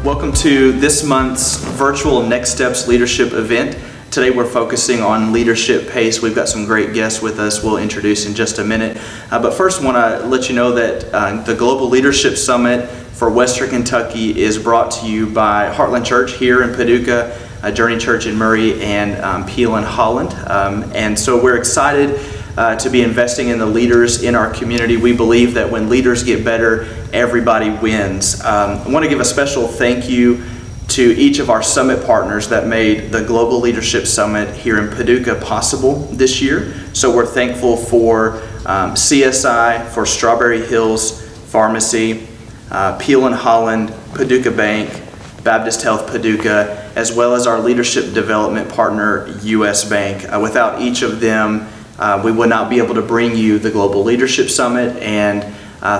Welcome to this month's virtual Next Steps Leadership event. Today we're focusing on leadership pace. We've got some great guests with us we'll introduce in just a minute. But first I want to let you know that the Global Leadership Summit for Western Kentucky is brought to you by Heartland Church here in Paducah, Journey Church in Murray, and Peel and Holland. And so we're excited to be investing in the leaders in our community. We believe that when leaders get better, everybody wins. I want to give a special thank you to each of our summit partners that made the Global Leadership Summit here in Paducah possible this year. So we're thankful for CSI, for Strawberry Hills Pharmacy, Peel and Holland, Paducah Bank, Baptist Health Paducah, as well as our leadership development partner, U.S. Bank. Without each of them, we would not be able to bring you the Global Leadership Summit, and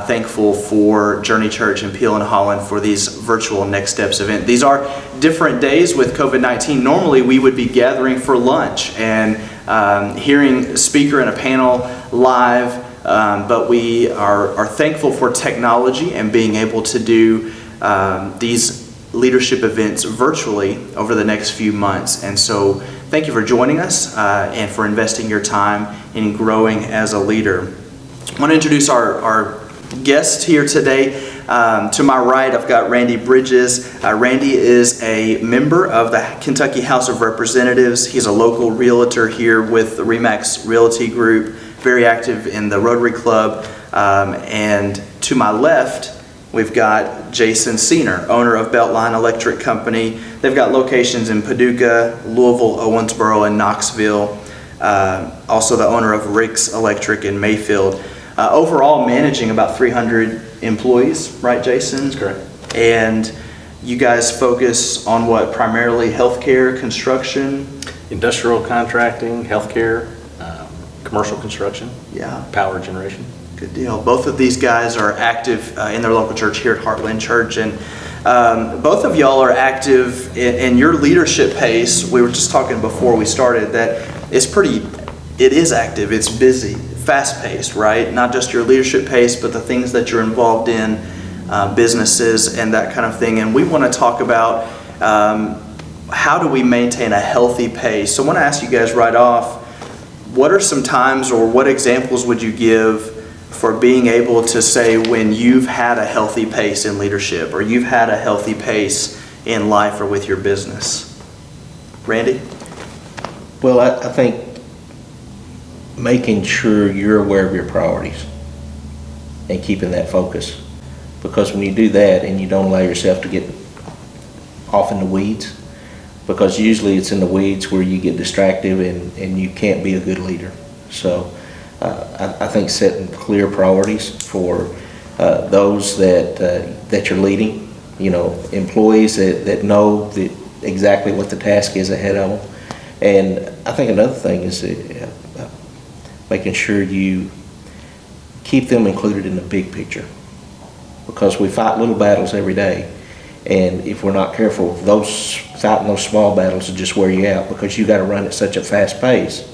thankful for Journey Church and Peel and Holland for these virtual Next Steps event. These are different days with COVID-19. Normally we would be gathering for lunch and hearing a speaker and a panel live, but we are thankful for technology and being able to do these leadership events virtually over the next few months. And so thank you for joining us and for investing your time in growing as a leader. I want to introduce our guest here today. To my right, I've got Randy Bridges. Randy is a member of the Kentucky House of Representatives. He's a local realtor here with the RE/MAX Realty Group, very active in the Rotary Club. And to my left, we've got Jason Siener, owner of Beltline Electric Company. They've got locations in Paducah, Louisville, Owensboro, and Knoxville. Also the owner of Rick's Electric in Mayfield. Overall managing about 300 employees, right, Jason? That's correct. And you guys focus on what, primarily healthcare, construction? Industrial contracting, healthcare, commercial construction, Yeah. power generation. Good deal. Both of these guys are active in their local church here at Heartland Church, and both of y'all are active in your leadership pace. We were just talking before we started that it is active, it's busy, fast-paced, right? Not just your leadership pace, but the things that you're involved in, businesses and that kind of thing. And we want to talk about how do we maintain a healthy pace. So I want to ask you guys right off, what are some times or what examples would you give for being able to say when you've had a healthy pace in leadership or you've had a healthy pace in life or with your business? Randy? Well, I think making sure you're aware of your priorities and keeping that focus. Because when you do that and you don't allow yourself to get off in the weeds, because usually it's in the weeds where you get distracted and you can't be a good leader. So I think setting clear priorities for those that you're leading, employees that know exactly what the task is ahead of them. And I think another thing is making sure you keep them included in the big picture, because we fight little battles every day, and if we're not careful, fighting those small battles will just wear you out because you got to run at such a fast pace.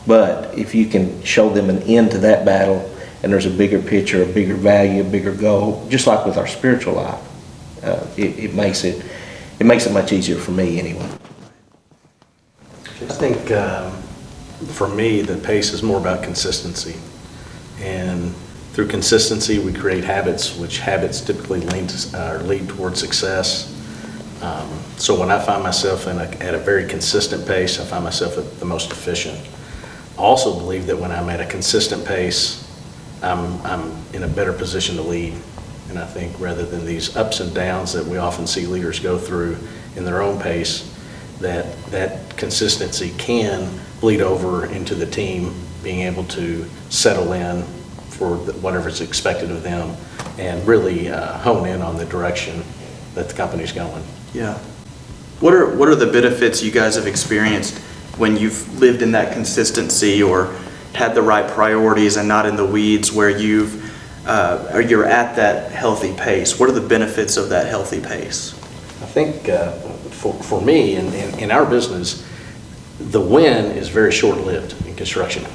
But if you can show them an end to that battle, and there's a bigger picture, a bigger value, a bigger goal, just like with our spiritual life, it makes it much easier for me anyway. I think for me, the pace is more about consistency. And through consistency, we create habits, which habits typically lead towards success. So when I find myself at a very consistent pace, I find myself at the most efficient. I also believe that when I'm at a consistent pace, I'm in a better position to lead. And I think rather than these ups and downs that we often see leaders go through in their own pace, that consistency can bleed over into the team being able to settle in for whatever's expected of them and really hone in on the direction that the company's going. Yeah. What are the benefits you guys have experienced when you've lived in that consistency or had the right priorities and not in the weeds, where you're at that healthy pace? What are the benefits of that healthy pace? I think for me in our business, the win is very short-lived in construction.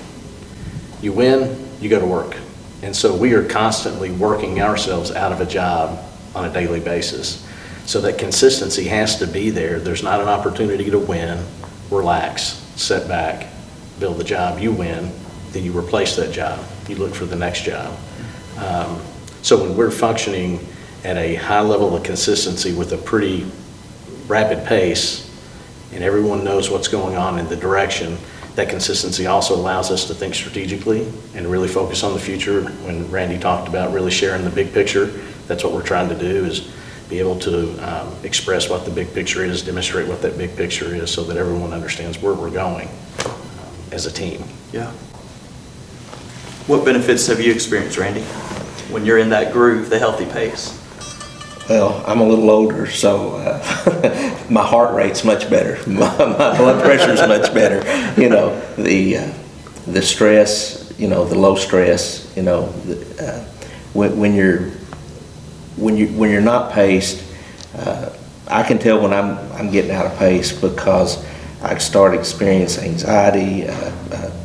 You win, you go to work. And so we are constantly working ourselves out of a job on a daily basis. So that consistency has to be there. There's not an opportunity to win, relax, sit back, build the job. You win, then you replace that job. You look for the next job. So when we're functioning at a high level of consistency with a pretty rapid pace, and everyone knows what's going on in the direction, that consistency also allows us to think strategically and really focus on the future. When Randy talked about really sharing the big picture, that's what we're trying to do, is be able to express what the big picture is, demonstrate what that big picture is, so that everyone understands where we're going as a team. Yeah. What benefits have you experienced, Randy, when you're in that groove, the healthy pace? Well, I'm a little older, so my heart rate's much better. My blood pressure's much better. You know, the stress, you know, the low stress, you know, when you're not paced, I can tell when I'm getting out of pace, because I start experiencing anxiety,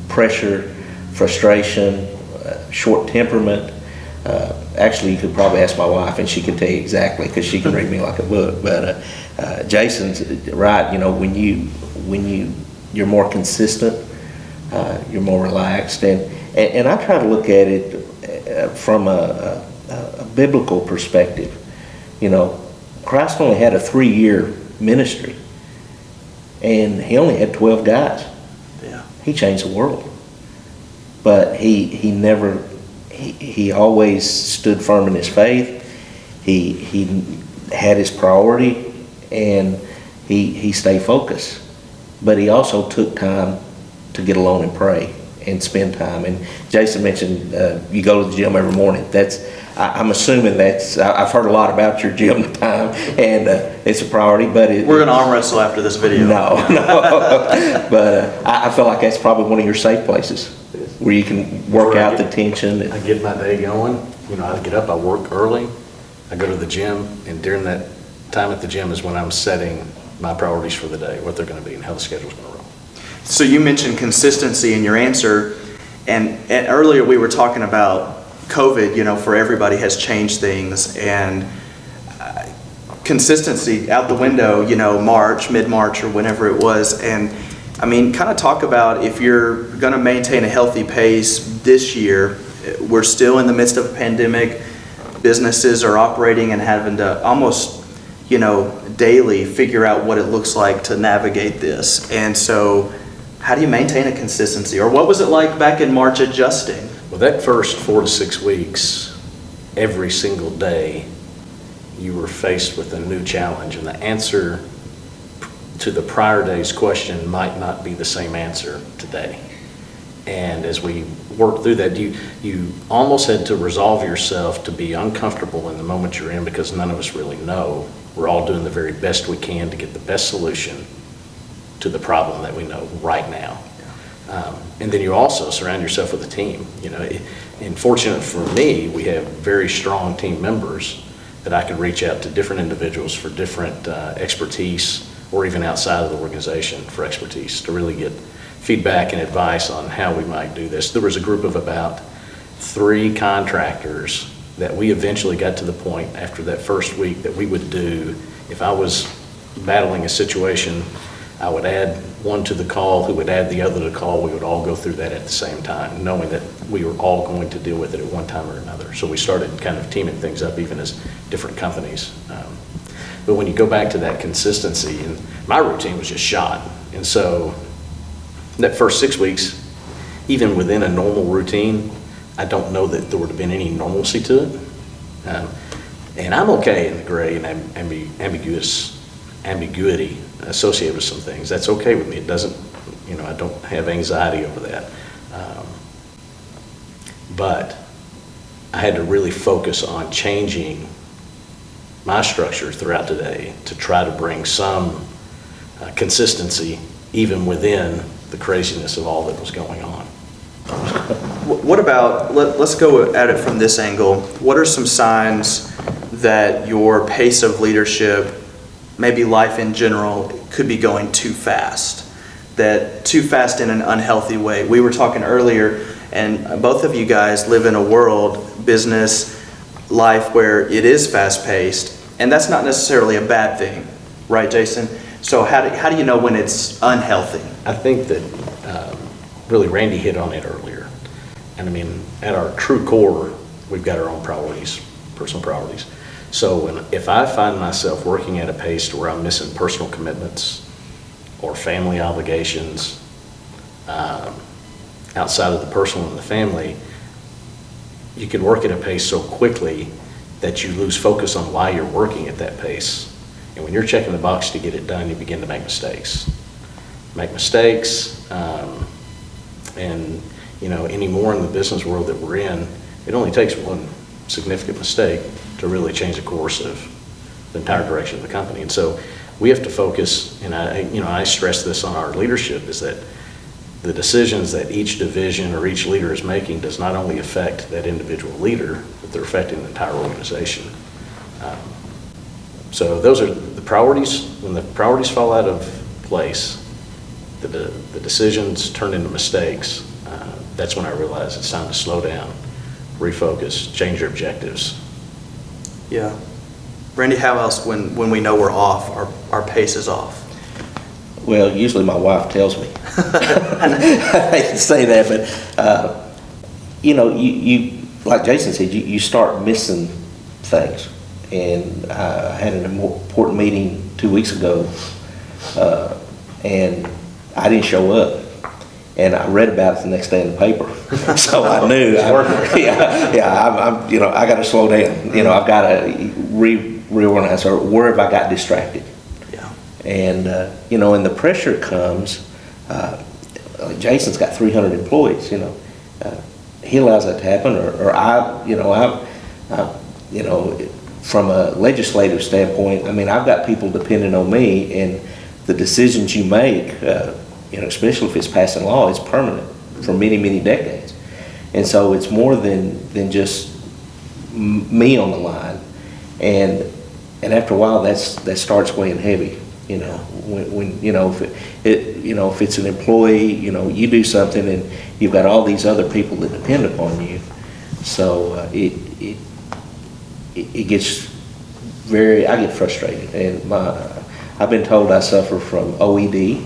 pressure, frustration, short temperament. Actually, you could probably ask my wife, and she can tell you exactly, because she can read me like a book. But Jason's right. You know, when you're more consistent, you're more relaxed, and I try to look at it from a biblical perspective. You know, Christ only had a 3-year ministry, and he only had 12 guys. Yeah. He changed the world, but he never. He always stood firm in his faith. He had his priority, and he stayed focused. But he also took time to get alone and pray and spend time. And Jason mentioned you go to the gym every morning. I'm assuming I've heard a lot about your gym time, and it's a priority. But we're going to arm wrestle after this video. No. But I feel like that's probably one of your safe places, where you can work out the tension. I get my day going. You know, I get up, I work early, I go to the gym, and during that time at the gym is when I'm setting my priorities for the day, what they're going to be, and how the schedule's going to roll. So you mentioned consistency in your answer, and earlier we were talking about COVID, you know, for everybody has changed things, and consistency out the window, you know, mid-March or whenever it was. And I mean, kind of talk about, if you're going to maintain a healthy pace this year, we're still in the midst of a pandemic. Businesses are operating and having to almost, you know, daily figure out what it looks like to navigate this. And so how do you maintain a consistency? Or what was it like back in March adjusting? Well, that first 4 to 6 weeks, every single day, you were faced with a new challenge, and the answer to the prior day's question might not be the same answer today. And as we worked through that, you almost had to resolve yourself to be uncomfortable in the moment you're in, because none of us really know. We're all doing the very best we can to get the best solution to the problem that we know right now. And then you also surround yourself with a team. You know, and fortunate for me, we have very strong team members that I can reach out to different individuals for different expertise, or even outside of the organization for expertise, to really get feedback and advice on how we might do this. There was a group of about 3 contractors that we eventually got to the point after that first week that we would do, if I was battling a situation, I would add one to the call, who would add the other to the call. We would all go through that at the same time, knowing that we were all going to deal with it at one time or another. So we started kind of teaming things up, even as different companies. But when you go back to that consistency, and my routine was just shot. And so that first 6 weeks, even within a normal routine, I don't know that there would have been any normalcy to it. And I'm okay in the gray and ambiguity associated with some things. That's okay with me. It doesn't, you know, I don't have anxiety over that. But I had to really focus on changing my structure throughout the day to try to bring some consistency even within the craziness of all that was going on. What about, let's go at it from this angle. What are some signs that your pace of leadership, maybe life in general, could be going too fast? That too fast in an unhealthy way. We were talking earlier, and both of you guys live in a world, business, life, where it is fast-paced, And that's not necessarily a bad thing, right, Jason? So how do you know when it's unhealthy? I think that really Randy hit on it earlier. And I mean, at our true core, we've got our own priorities, personal priorities. So if I find myself working at a pace to where I'm missing personal commitments or family obligations outside of the personal and the family, you can work at a pace so quickly that you lose focus on why you're working at that pace. And when you're checking the box to get it done, you begin to make mistakes. And you know, anymore in the business world that we're in, it only takes one significant mistake to really change the course of the entire direction of the company. And so we have to focus, and I stress this on our leadership, is that the decisions that each division or each leader is making does not only affect that individual leader, but they're affecting the entire organization. So those are the priorities. When the priorities fall out of place, the decisions turn into mistakes. That's when I realize it's time to slow down, refocus, change your objectives. Yeah. Randy, how else, when we know we're off, our pace is off? Well, usually my wife tells me. I hate to say that, but you know, you like Jason said, you start missing things. And I had an important meeting 2 weeks ago, and I didn't show up. And I read about it the next day in the paper, so I knew. I'm you know, I got to slow down. You know, I've got to reorganize. Or where have I got distracted? Yeah. And you know, and the pressure comes. Like Jason's got 300 employees. You know, he allows that to happen, or I, you know, from a legislative standpoint, I mean, I've got people depending on me, and the decisions you make. You know, especially if it's passing law, it's permanent for many, many decades. And so it's more than just me on the line. And after a while, that starts weighing heavy. You know, when you know, if it's an employee, you know, you do something and you've got all these other people that depend upon you. So it gets I get frustrated, and I've been told I suffer from OED,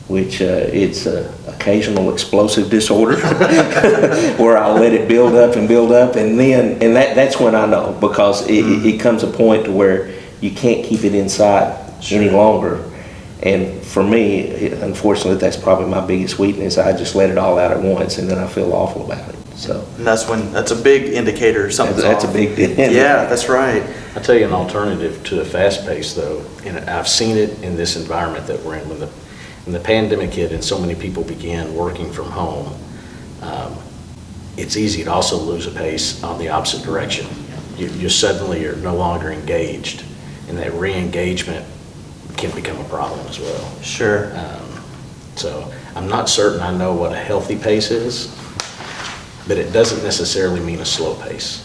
which it's occasional explosive disorder, where I'll let it build up, and then that's when I know, because it comes a point to where you can't keep it inside any longer. And for me, unfortunately, that's probably my biggest weakness. I just let it all out at once, and then I feel awful about it. So and that's a big indicator something's that's off. a big deal. Yeah, that's right. I'll tell you an alternative to the fast pace, though, and I've seen it in this environment that we're in. When the pandemic hit and so many people began working from home, it's easy to also lose a pace on the opposite direction. You suddenly are no longer engaged, and that re-engagement can become a problem as well. Sure. So I'm not certain I know what a healthy pace is, but it doesn't necessarily mean a slow pace.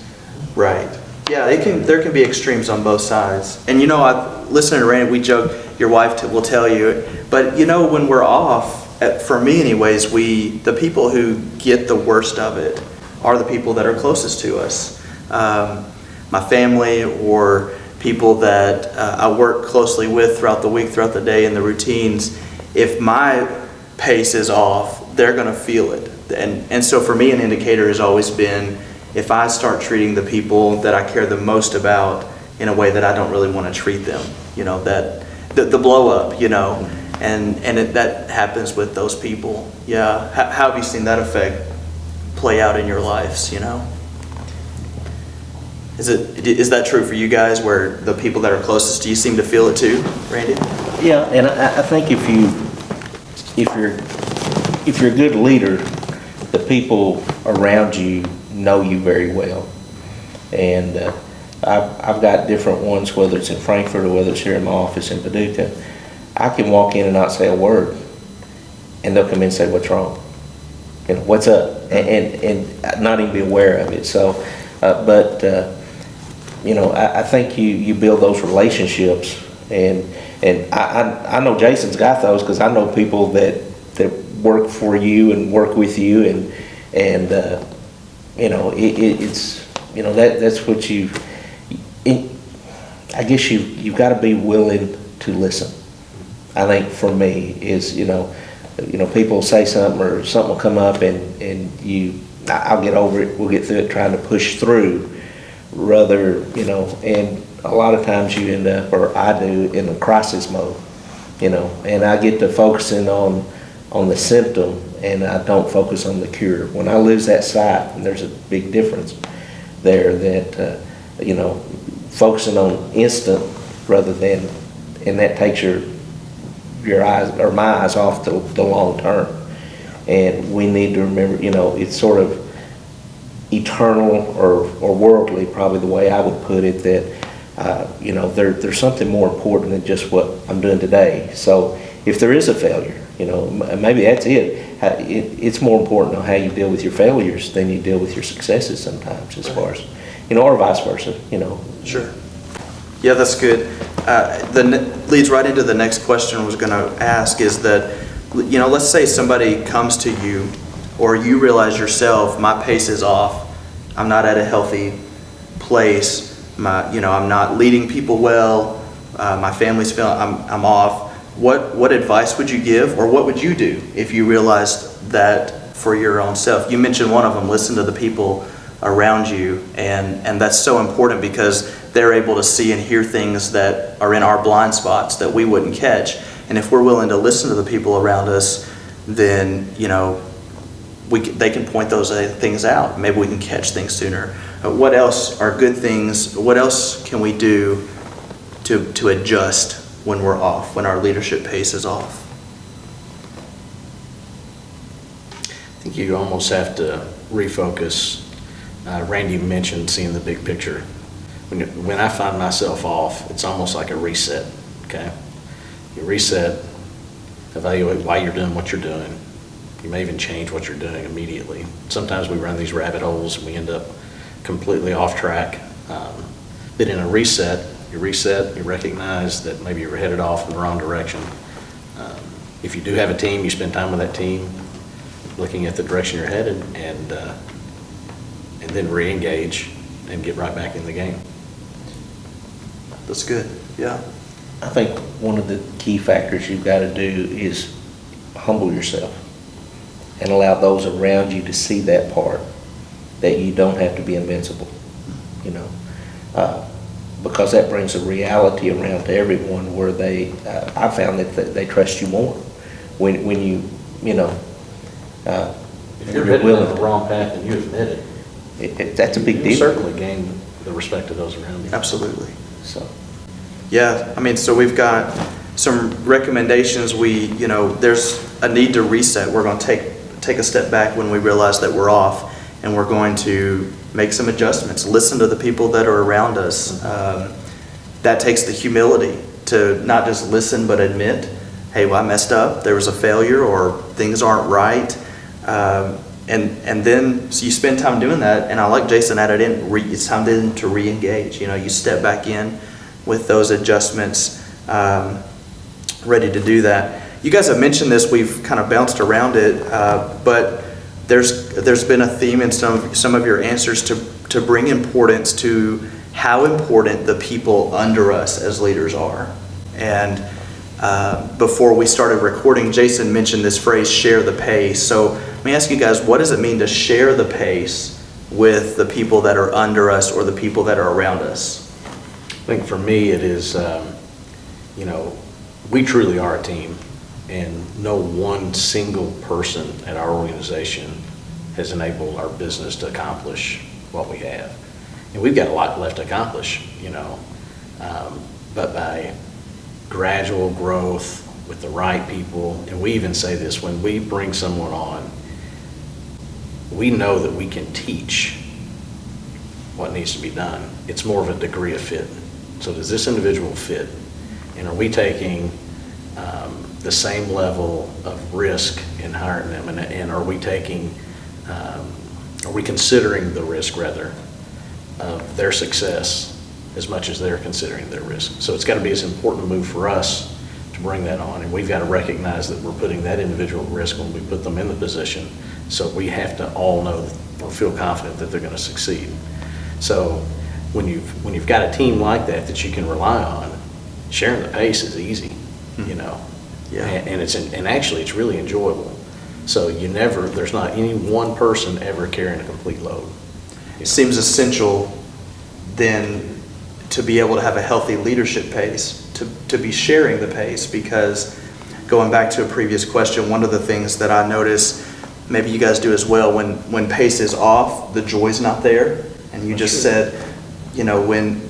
Right. Yeah, there can be extremes on both sides. And you know, listening to Randy, we joke, your wife will tell you, but you know, when we're off, for me anyways, the people who get the worst of it are the people that are closest to us. My family, or people that I work closely with throughout the week, throughout the day, in the routines. If my pace is off, they're going to feel it. And so for me, an indicator has always been, if I start treating the people that I care the most about in a way that I don't really want to treat them, you know, that the blow up, you know, and that happens with those people. Yeah. How have you seen that effect play out in your lives, you know? Is that true for you guys, where the people that are closest to you seem to feel it too, Randy? Yeah, and I think if you're a good leader, the people around you know you very well. And I've got different ones, whether it's in Frankfurt or whether it's here in my office in Paducah. I can walk in and not say a word, and they'll come in and say, "What's wrong? You know, what's up?" And not even be aware of it. So, you know, I think you build those relationships, and I know Jason's got those, because I know people that work for you and work with you, and you know, it's, you know, that's what I guess you've got to be willing to listen. I think for me is, people say something or something will come up and I'll get over it, we'll get through it, trying to push through rather, and a lot of times you end up, or I do, in a crisis mode, and I get to focusing on the symptom and I don't focus on the cure. When I lose that sight, and there's a big difference there that, focusing on instant rather than, and that takes your eyes or my eyes off the long term. And we need to remember, it's sort of eternal or worldly, probably the way I would put it, that there's something more important than just what I'm doing today. So if there is a failure, maybe that's it. It's more important on how you deal with your failures than you deal with your successes sometimes, as far as, or vice versa, Sure. Yeah, that's good. Leads right into the next question I was going to ask is that, let's say somebody comes to you or you realize yourself, my pace is off. I'm not at a healthy place. I'm not leading people well. My family's feeling I'm off. What advice would you give, or what would you do if you realized that for your own self? You mentioned one of them, listen to the people around you, and that's so important because they're able to see and hear things that are in our blind spots that we wouldn't catch. And if we're willing to listen to the people around us, then they can point those things out. Maybe we can catch things sooner. What else are good things? What else can we do to adjust when we're off, when our leadership pace is off? I think you almost have to refocus. Randy mentioned seeing the big picture. When I find myself off, it's almost like a reset, okay? You reset, evaluate why you're doing what you're doing. You may even change what you're doing immediately. Sometimes we run these rabbit holes and we end up completely off track. But in a reset, you recognize that maybe you're headed off in the wrong direction. If you do have a team, you spend time with that team, looking at the direction you're headed, and then re-engage and get right back in the game. That's good. Yeah. I think one of the key factors you've got to do is humble yourself and allow those around you to see that part, that you don't have to be invincible, because that brings a reality around to everyone where I found that they trust you more when you, If you're headed down the wrong path and you admit it, that's a big deal. You certainly gain the respect of those around you. Absolutely. So. Yeah, so we've got some recommendations. There's a need to reset. We're going to take a step back when we realize that we're off, and we're going to make some adjustments. Listen to the people that are around us. That takes the humility to not just listen, but admit, hey, well, I messed up. There was a failure, or things aren't right. And then so you spend time doing that, and I like Jason added in, it's time then to re-engage. You step back in with those adjustments, ready to do that. You guys have mentioned this, we've kind of bounced around it, but there's been a theme in some of your answers to bring importance to how important the people under us as leaders are. And before we started recording, Jason mentioned this phrase, share the pace. So let me ask you guys, what does it mean to share the pace with the people that are under us or the people that are around us? I think for me it is, we truly are a team, and no one single person at our organization has enabled our business to accomplish what we have. And we've got a lot left to accomplish, but by gradual growth with the right people, and we even say this, when we bring someone on, we know that we can teach what needs to be done. It's more of a degree of fit. So does this individual fit? And are we taking the same level of risk in hiring them? And are we considering the risk, rather, of their success as much as they're considering their risk? So it's got to be as important a move for us to bring that on. And we've got to recognize that we're putting that individual at risk when we put them in the position. So we have to all know or feel confident that they're going to succeed. So when you've got a team like that you can rely on, sharing the pace is easy, you know. Yeah. And actually it's really enjoyable. So there's not any one person ever carrying a complete load. It seems essential then to be able to have a healthy leadership pace, to be sharing the pace, because going back to a previous question, one of the things that I notice, maybe you guys do as well, when pace is off, the joy's not there. And you just said, you know, when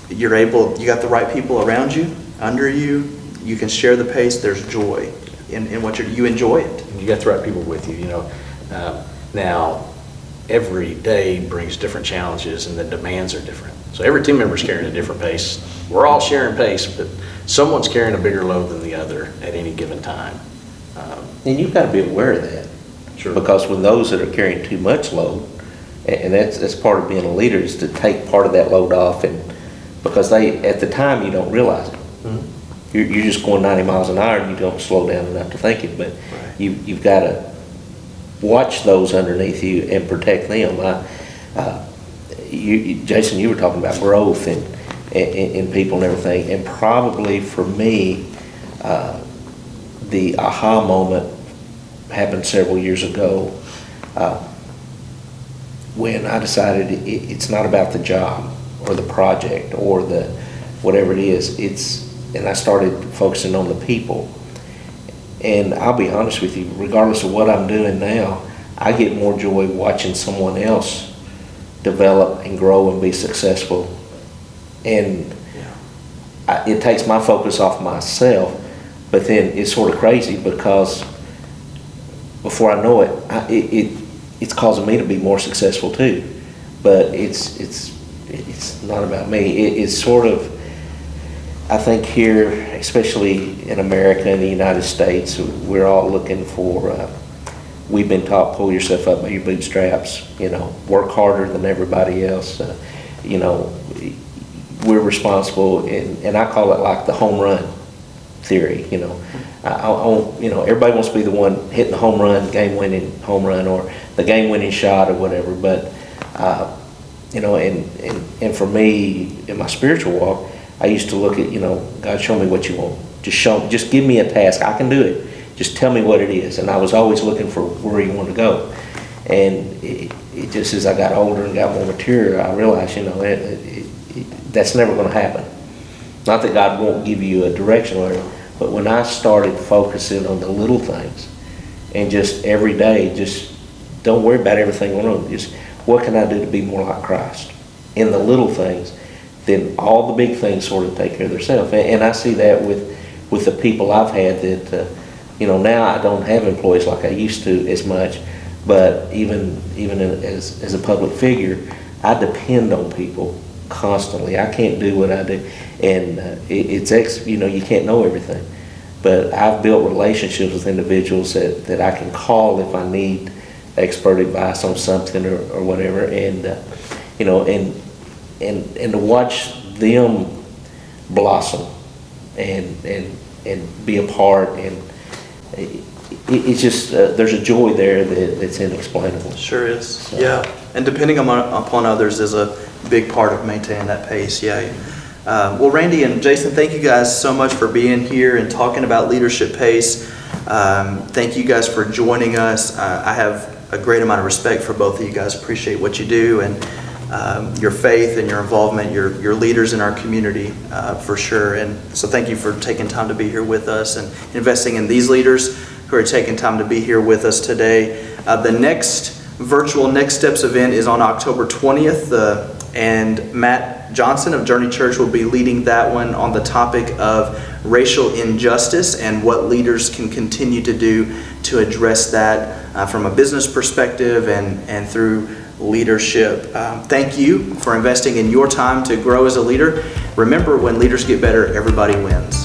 you got the right people around you, under you, you can share the pace, there's joy in what you enjoy it. And you got the right people with you, you know. Now, every day brings different challenges and the demands are different. So every team member's carrying a different pace. We're all sharing pace, but someone's carrying a bigger load than the other at any given time. And you've got to be aware of that. Sure. Because when those that are carrying too much load, and that's part of being a leader, is to take part of that load off, and because at the time you don't realize it. Mm-hmm. You're just going 90 miles an hour and you don't slow down enough to think it, but Right. you've got to watch those underneath you and protect them. Jason, you were talking about growth in people and everything, and probably for me, the aha moment happened several years ago when I decided it's not about the job or the project or the whatever it is. And I started focusing on the people. And I'll be honest with you, regardless of what I'm doing now, I get more joy watching someone else develop and grow and be successful. And it takes my focus off myself, but then it's sort of crazy because before I know it, it's causing me to be more successful too. But it's not about me. It's sort of, I think here, especially in America and the United States, we're all looking for, we've been taught, pull yourself up by your bootstraps, you know, work harder than everybody else. You know, we're responsible, and I call it like the home run theory, you know. You know, everybody wants to be the one hitting the home run, game-winning home run, or the game-winning shot or whatever. But, you know, and for me, in my spiritual walk, I used to look at, you know, God, show me what you want. Just give me a task. I can do it. Just tell me what it is. And I was always looking for where you want to go. And it just, as I got older and got more mature, I realized, you know, that's never going to happen. Not that God won't give you a direction or whatever, but when I started focusing on the little things and just every day, just don't worry about everything going on. Just what can I do to be more like Christ in the little things? Then all the big things sort of take care of themselves. And I see that with the people I've had that, you know, now I don't have employees like I used to as much, but even as a public figure, I depend on people constantly. I can't do what I do. And you know, you can't know everything. But I've built relationships with individuals that I can call if I need expert advice on something or whatever. And, you know, and to watch them blossom and be a part, and it's just there's a joy there that's inexplainable. Sure is. So. Yeah, and depending upon others is a big part of maintaining that pace. Yeah. Well, Randy and Jason, thank you guys so much for being here and talking about leadership pace. Thank you guys for joining us. I have a great amount of respect for both of you guys. Appreciate what you do and your faith and your involvement. You're leaders in our community for sure. And so thank you for taking time to be here with us and investing in these leaders who are taking time to be here with us today. The next virtual Next Steps event is on October 20th, and Matt Johnson of Journey Church will be leading that one on the topic of racial injustice and what leaders can continue to do to address that from a business perspective and through leadership. Thank you for investing in your time to grow as a leader. Remember, when leaders get better, everybody wins.